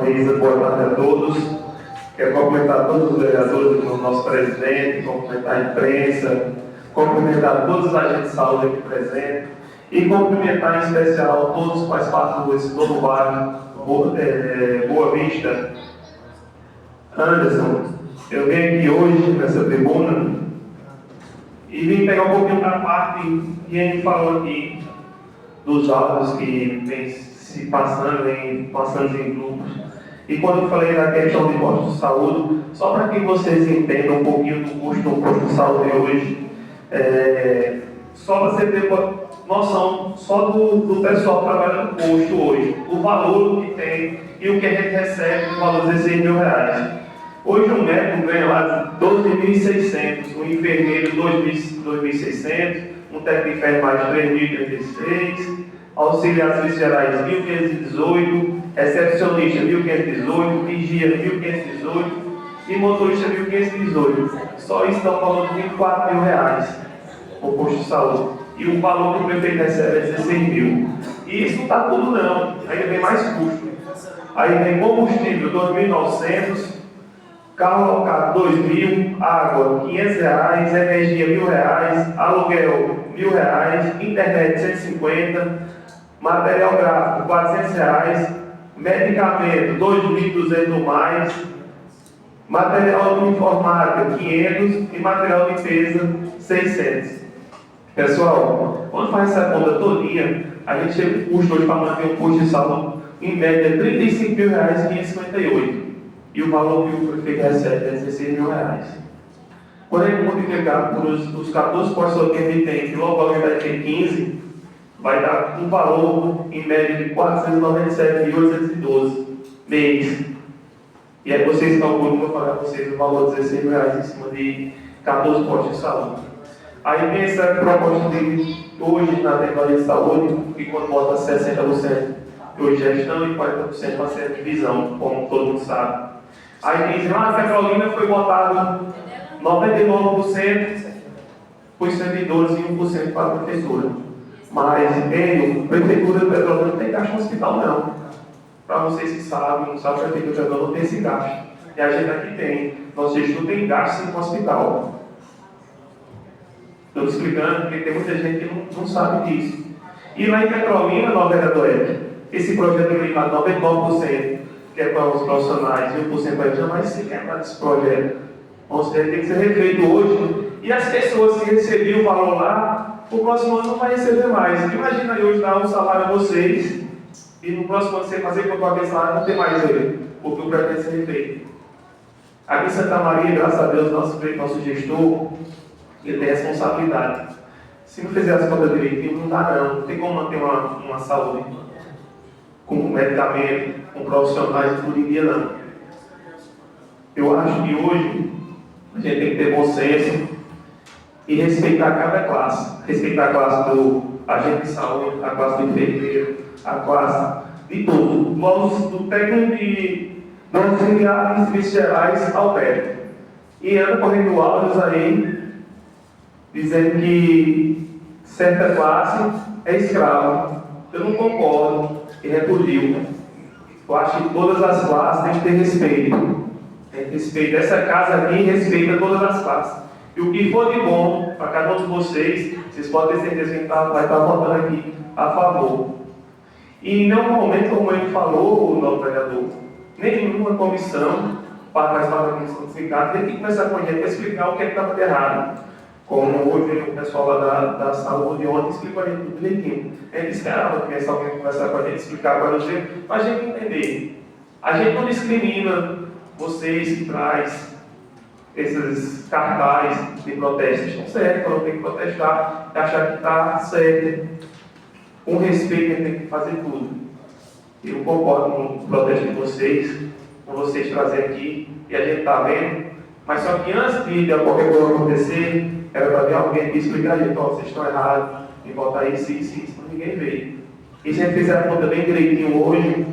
Luísa, boa tarde a todos. Quero cumprimentar todos os vereadores, o nosso presidente, cumprimentar a imprensa, cumprimentar todos os agentes de saúde aqui presentes e cumprimentar em especial todos que fazem parte desse novo bairro, Boa Vista. Anderson, eu venho aqui hoje nessa tribuna e vim pegar um pouquinho da parte que a gente falou aqui dos áudios que vem se passando em grupos. E quando eu falei da questão de posto de saúde, só para que vocês entendam um pouquinho do custo do posto de saúde hoje, só para você ter noção só do pessoal que trabalha no posto hoje, o valor que tem e o que a gente recebe, o valor de R$16.000. Hoje um médico ganha lá 12.600, um enfermeiro 2.600, um técnico de enfermagem 3.036, auxiliar serviços gerais 1.518, recepcionista 1.518, vigia 1.518 e motorista 1.518. Só isso dá um valor de R$24.000 o posto de saúde. E o valor que o prefeito recebe é 16.000. E isso não está tudo não, ainda vem mais custo. Aí vem combustível 2.900, carro alocado 2.000, água R$500, energia R$1.000, aluguel R$1.000, internet 150, material gráfico R$400, medicamento 2.200 mais, material de informática 500 e material de limpeza 600. Pessoal, quando faz essa conta todinha, a gente chega o custo hoje para manter um posto de saúde em média R$35.558. E o valor que o prefeito recebe é R$16.000. Quando a gente multiplicar por os 14 postos que a gente tem, que logo alguém vai ter 15, vai dar um valor em média de R$497.812 mês. E aí vocês calculam, como eu falei a vocês, o valor de R$16.000 em cima de 14 postos de saúde. Aí tem essa proposta de hoje na tecnologia de saúde, que quando bota 60% de gestão e 40% para ser divisão, como todo mundo sabe. Aí dizem, a Petrolina foi botado 99% para os servidores e 1% para a prefeitura. Mas, a prefeitura de Petrolina não tem gasto no hospital, não. Para vocês que sabem, não sabem, a prefeitura de Petrolina não tem esse gasto. E a gente aqui tem. Nosso gestor tem gasto no hospital. Estou explicando porque tem muita gente que não sabe disso. E lá em Petrolina, no vereador Ed, esse projeto é limitado 99%, que é para os profissionais, e 1% para eles, jamais se quebrar desse projeto. Ou seja, tem que ser refeito hoje. E as pessoas que recebiam o valor lá, o próximo ano não vai receber mais. Imagina aí hoje dar um salário a vocês, e no próximo ano você fazer com qualquer salário, não tem mais ele, porque o projeto tem que ser refeito. Aqui em Santa Maria, graças a Deus, nosso gestor, ele tem responsabilidade. Se não fizer as contas direitinho, não dá não. Não tem como manter uma saúde com medicamento, com profissionais, tudo em dia não. Eu acho que hoje a gente tem que ter bom senso e respeitar cada classe. Respeitar a classe do agente de saúde, a classe do enfermeiro, a classe de tudo. Do técnico do auxiliar de serviços gerais ao médico. E anda correndo áudios aí dizendo que certa classe é escrava. Eu não concordo e repudio. Eu acho que todas as classes têm que ter respeito. Tem respeito. Essa casa aqui respeita todas as classes. E o que for de bom para cada um de vocês podem ter certeza que a gente vai estar votando aqui a favor. E em nenhum momento, como ele falou, o novo vereador, nenhuma comissão para a comissão do sindicato tem que começar com a gente para explicar o que é que estava errado. Como hoje o pessoal lá da saúde ontem explicou a gente tudo direitinho. A gente esperava que alguém conversar com a gente, explicar para a gente entender. A gente não discrimina vocês que traz esses cartazes de protesto. Estão certos, não tem que protestar, achar que está certo. Com respeito, a gente tem que fazer tudo. Eu concordo com o protesto de vocês, com vocês trazerem aqui, e a gente está vendo. Mas só que antes de qualquer coisa acontecer, era para ter alguém que explicar a gente, vocês estão errados em botar isso, para ninguém ver. E se a gente fizer a conta bem direitinho hoje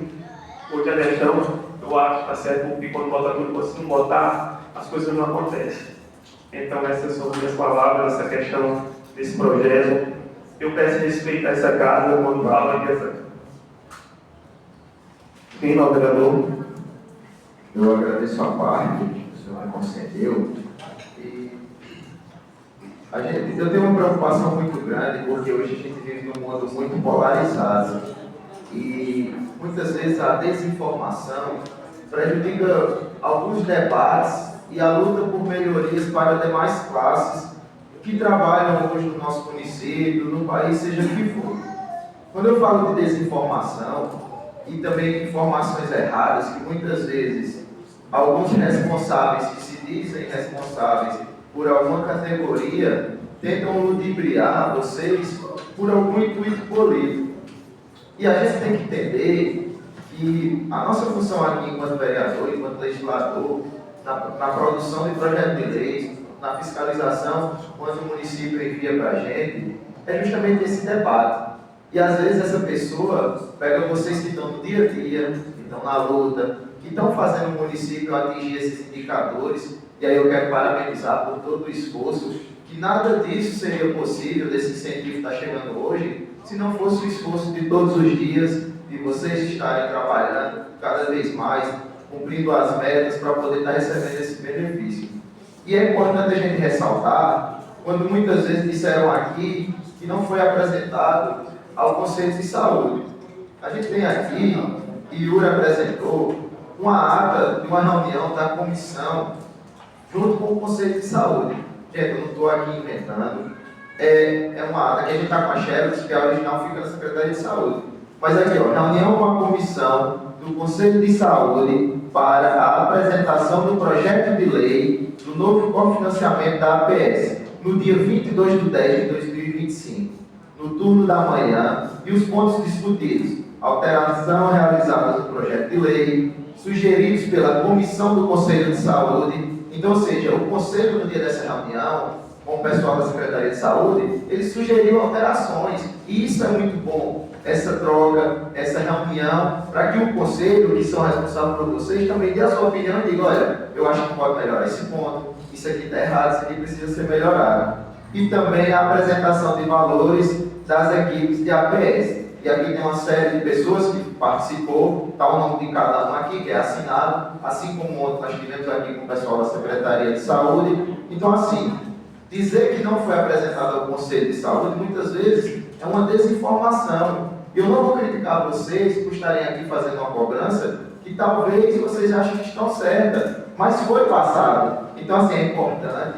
a gestão, eu acho que está certo, porque quando bota tudo, se não botar, as coisas não acontecem. Então, essas são as minhas palavras, essa questão desse projeto. Eu peço respeito a essa casa quando fala que essa. Sim, vereador. Eu agradeço a parte que o senhor me concedeu. E eu tenho uma preocupação muito grande, porque hoje a gente vive num mundo muito polarizado. E muitas vezes a desinformação prejudica alguns debates e a luta por melhorias para demais classes que trabalham hoje no nosso município, no país, seja o que for. Quando eu falo de desinformação e também de informações erradas, que muitas vezes alguns responsáveis que se dizem responsáveis por alguma categoria tentam ludibriar vocês por algum intuito político. E a gente tem que entender que a nossa função aqui enquanto vereador, enquanto legislador, na produção de projetos de leis, na fiscalização, quando o município envia para a gente, é justamente esse debate. E às vezes essa pessoa pega vocês que estão no dia a dia, que estão na luta, que estão fazendo o município atingir esses indicadores, e aí eu quero parabenizar por todo o esforço, que nada disso seria possível, desse incentivo que está chegando hoje, se não fosse o esforço de todos os dias, de vocês estarem trabalhando cada vez mais, cumprindo as metas para poder estar recebendo esse benefício. E é importante a gente ressaltar, quando muitas vezes disseram aqui que não foi apresentado ao Conselho de Saúde. A gente tem aqui, e Yuri apresentou, uma ata de uma reunião da comissão junto com o Conselho de Saúde. Gente, eu não estou aqui inventando. É uma ata que a gente está com a Xerox, que a original fica na Secretaria de Saúde. Mas aqui, ó, reunião com a comissão do Conselho de Saúde para a apresentação do projeto de lei do novo cofinanciamento da APS, no dia 22/10/2025, no turno da manhã, e os pontos discutidos: alteração realizada no projeto de lei, sugeridos pela Comissão do Conselho de Saúde. Então, ou seja, o Conselho, no dia dessa reunião, com o pessoal da Secretaria de Saúde, eles sugeriram alterações, e isso é muito bom, essa troca, essa reunião, para que o Conselho, que são responsáveis por vocês, também dê a sua opinião e diga: olha, eu acho que pode melhorar esse ponto, isso aqui está errado, isso aqui precisa ser melhorado. E também a apresentação de valores das equipes de APS. E aqui tem uma série de pessoas que participou, está o nome de cada um aqui, que é assinado, assim como ontem nós tivemos aqui com o pessoal da Secretaria de Saúde. Então, assim, dizer que não foi apresentado ao Conselho de Saúde, muitas vezes, é uma desinformação. Eu não vou criticar vocês por estarem aqui fazendo uma cobrança que talvez vocês achem que estão certas, mas foi passado. Então, assim, é importante.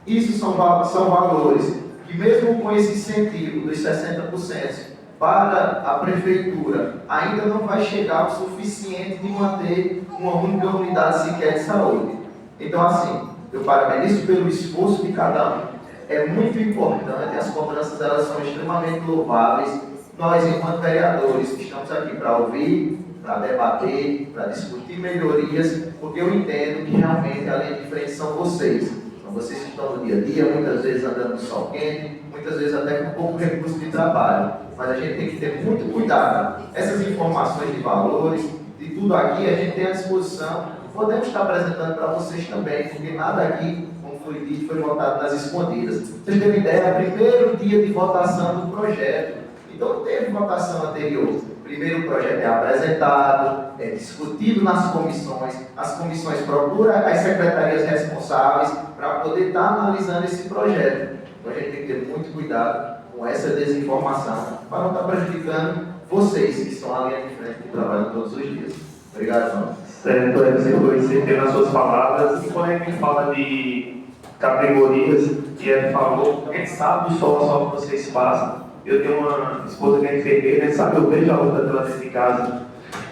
Isso são valores que, mesmo com esse incentivo dos 60%, para a prefeitura, ainda não vai chegar o suficiente de manter uma única unidade sequer de saúde. Então, assim, eu parabenizo pelo esforço de cada um. É muito importante, as cobranças elas são extremamente louváveis. Nós, enquanto vereadores, estamos aqui para ouvir, para debater, para discutir melhorias, porque eu entendo que realmente a linha de frente são vocês. São vocês que estão no dia a dia, muitas vezes andando no sol quente, muitas vezes até com pouco recurso de trabalho. Mas a gente tem que ter muito cuidado. Essas informações de valores, de tudo aqui, a gente tem à disposição. Podemos estar apresentando para vocês também, porque nada aqui, como foi dito, foi votado nas escondidas. Vocês têm ideia, é o primeiro dia de votação do projeto. Então não teve votação anterior. Primeiro o projeto é apresentado, é discutido nas comissões, as comissões procuram as secretarias responsáveis para poder estar analisando esse projeto. Então a gente tem que ter muito cuidado com essa desinformação, para não estar prejudicando vocês, que estão à linha de frente, que trabalham todos os dias. Obrigado, João. Certo, você foi nas suas palavras. E quando a gente fala de categorias, que ele falou, a gente sabe o sol que vocês passam. Eu tenho uma esposa que é enfermeira, ele sabe, eu vejo a luta dela dentro de casa.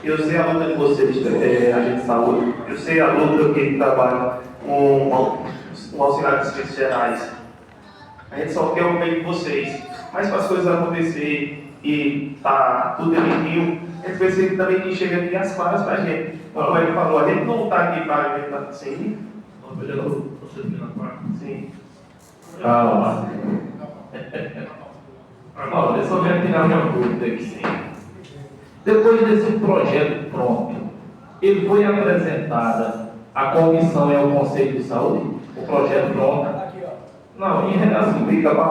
Eu sei a luta de vocês, agente de saúde. Eu sei a luta que ele trabalha com auxiliares de serviços gerais. A gente só quer o bem de vocês. Mas para as coisas acontecerem e tá tudo direitinho, a gente precisa também que chega aqui as claras para a gente. Como ele falou, a gente não está aqui para alimentar sim. Sim. Calma. Agora, eu só quero tirar uma dúvida aqui, sim. Depois desse projeto pronto, ele foi apresentado à comissão e ao Conselho de Saúde? O projeto pronto? Não, em relação fica para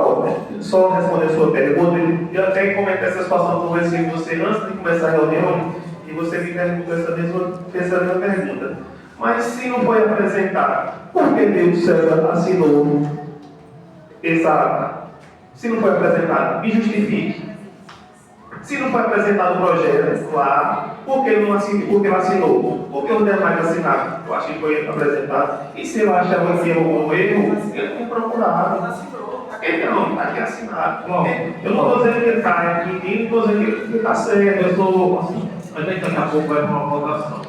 só responder a sua pergunta, eu até comentei essa situação com você antes de começar a reunião, e você me perguntou essa mesma pergunta. Mas se não foi apresentado, por que Deus César assinou essa ata? Se não foi apresentado, me justifique. Se não foi apresentado o projeto lá, por que ele não assinou? Por que ele assinou? Por que os demais assinaram? Eu acho que foi apresentado. E se eu achava que houve um erro, ele tem procurado. Ele não, está aqui assinado. Bom, Eu não estou dizendo que ele está aqui, não estou dizendo que ele está certo. Eu estou assim. mas daqui a pouco vai para uma votação.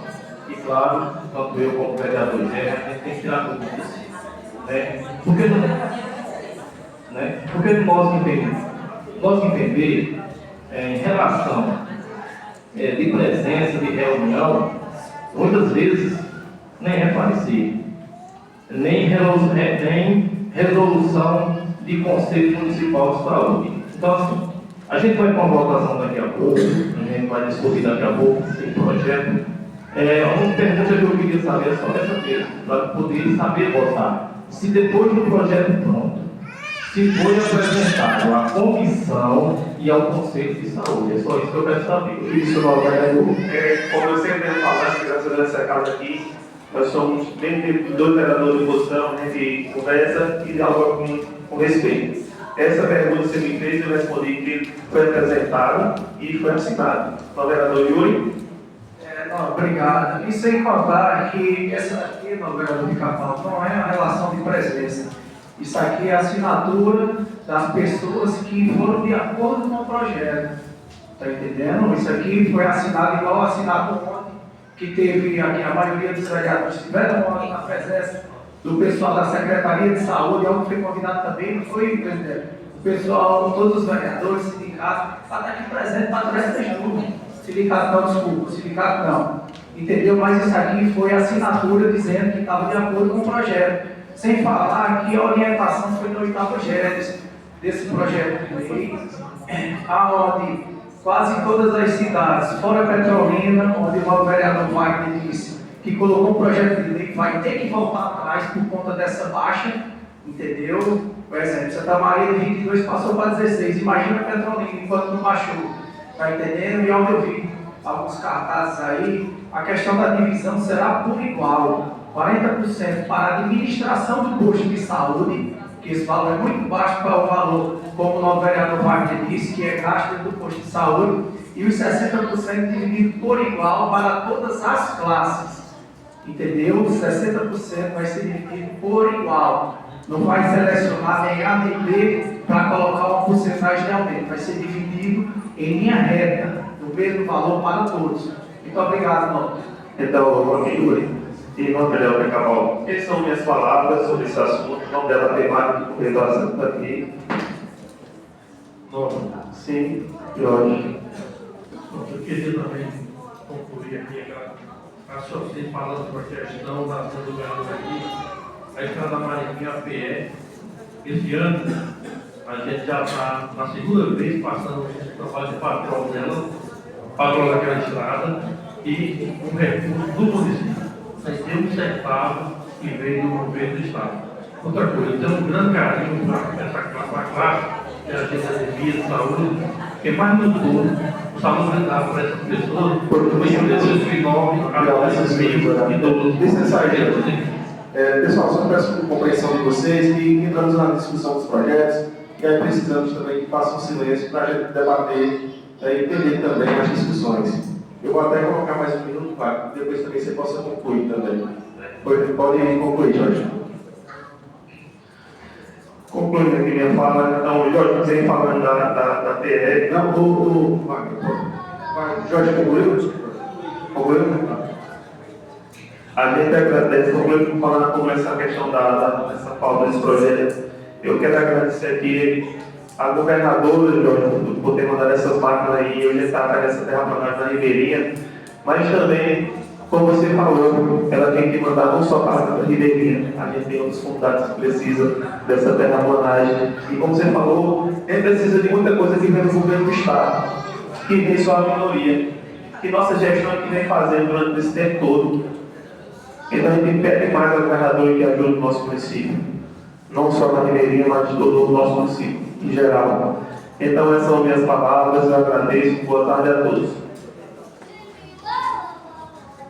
E claro, tanto eu como o vereador Gé, a gente tem que tirar tudo isso. Né? Porque nós entender em relação de presença, de reunião, muitas vezes nem reparecer, nem resolução de Conselho Municipal de Saúde. Então, assim, a gente vai para uma votação daqui a pouco, a gente vai discutir daqui a pouco esse projeto. Uma pergunta que eu queria saber é só essa mesmo, para poder saber votar. Se depois do projeto pronto, se foi apresentado à comissão e ao Conselho de Saúde, é só isso que eu quero saber. Isso, não, vereador. Como eu sempre venho falando, graças a Deus, essa casa aqui, nós somos bem dois vereadores de posição, a gente conversa e dialoga com respeito. Essa pergunta que você me fez, eu respondi que foi apresentado e foi assinado. Então, vereador Yuri. Não, obrigado. E sem contar que essa aqui, no vereador Pica-Pau, não é uma relação de presença. Isso aqui é a assinatura das pessoas que foram de acordo com o projeto. Está entendendo? Isso aqui foi assinado igual assinado ontem, que teve aqui a maioria dos vereadores estiveram ontem na presença do pessoal da Secretaria de Saúde, onde foi convidado também, não foi, presidente? O pessoal, todos os vereadores, sindicatos, está aqui presente para durante tudo. Sindicato não, desculpa, sindicato não. Entendeu? Mas isso aqui foi a assinatura dizendo que estava de acordo com o projeto. Sem falar que a orientação foi no 8º GEDES desse projeto de lei, aonde quase todas as cidades, fora Petrolina, onde o vereador Wagner disse que colocou um projeto de lei, vai ter que voltar atrás por conta dessa baixa, entendeu? Por exemplo, Santa Maria de 22 passou para 16, imagina Petrolina enquanto não baixou, tá entendendo? E onde eu vi alguns cartazes aí, a questão da divisão será por igual. 40% para a administração do posto de saúde, que esse valor é muito baixo para o valor, como o novo vereador Wagner disse, que é gasto dentro do posto de saúde, e os 60% dividido por igual para todas as classes. Entendeu? Os 60% vai ser dividido por igual. Não vai selecionar nem A nem B para colocar uma porcentagem de aumento. Vai ser dividido em linha reta, do mesmo valor para todos. Muito obrigado, Norte. Então, vamos aqui, e não melhor que acabar. Essas são minhas palavras sobre esse assunto. Não dela ter mais do que corredor assunto aqui. Sim, Jorge. Eu queria também concluir aqui a sociedade falando para a questão da ação do vereador aqui. A Estrada Marinha PE, esse ano, a gente já está na segunda vez passando esse trabalho de patrão dela, patrão daquela estrada, e um recurso do município. Sem um centavo que veio do governo do Estado. Outra coisa, eu tenho um grande carinho para essa classe, que é a agência de saúde, porque mais no todo, o saúde dado para essas pessoas, foi em 2009, a 2012. Pessoal, só peço compreensão de vocês que entramos na discussão dos projetos e aí precisamos também que façam silêncio para a gente debater e entender também as discussões. Eu vou até colocar mais um minuto, para depois também você possa concluir também. Pode concluir, Jorge. Concluindo aqui minha fala, então, Jorge, você falando da PE. Não, Jorge, concluiu? Concluiu? A gente agradece, concluindo falando como essa questão dessa falta desse projeto. Eu quero agradecer aqui a governadora, Jorge, por ter mandado essas máquinas aí, hoje está nessa terraplanagem na Ribeirinha, mas também, como você falou, ela tem que mandar não só para a Ribeirinha, a gente tem outros comunidades que precisam dessa terraplanagem, e como você falou, ele precisa de muita coisa que vem do governo do Estado, que vem só a minoria, que nossa gestão é que vem fazendo durante esse tempo todo. Então a gente pede mais ao governador que ajude o nosso município, não só na Ribeirinha, mas todo o nosso município em geral. Então essas são minhas palavras, eu agradeço, boa tarde a todos.